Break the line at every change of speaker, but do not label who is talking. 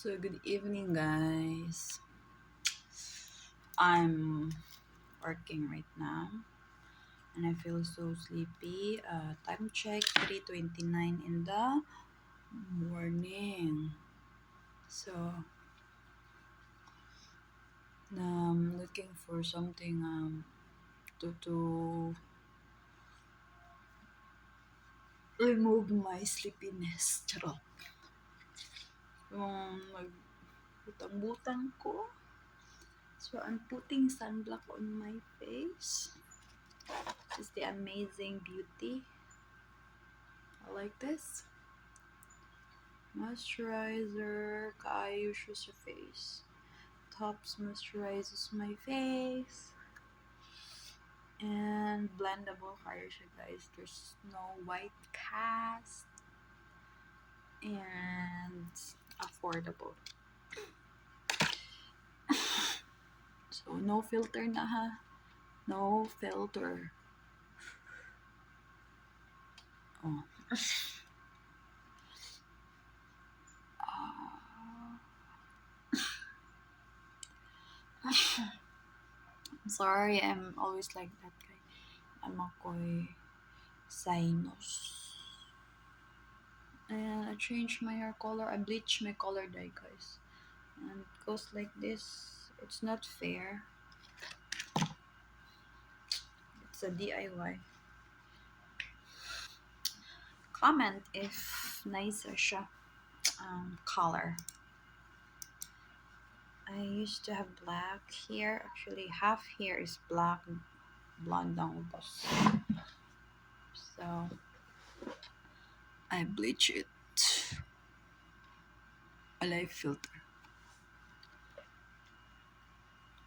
So good evening, guys. I'm working right now and I feel so sleepy. Time check 3:29 in the morning. So looking for something to remove my sleepiness. Charot. Yung butang ko. So I'm putting sunblock on my face. This is the Amazing Beauty. I like this. Moisturizer kaayos sa face. Tops moisturizes my face. And blendable kayo siya, guys. There's no white cast. And affordable. So, no filter na ha. No filter. Oh. I'm sorry, I'm always like that guy. I'm ako'y sinus. And I changed my hair color. I bleached my color dye, guys. And it goes like this. It's not fair. It's a DIY. Comment if nice siya color. I used to have black hair. Actually, half hair is black, blonde ang ubos. So I bleach it. I like filter.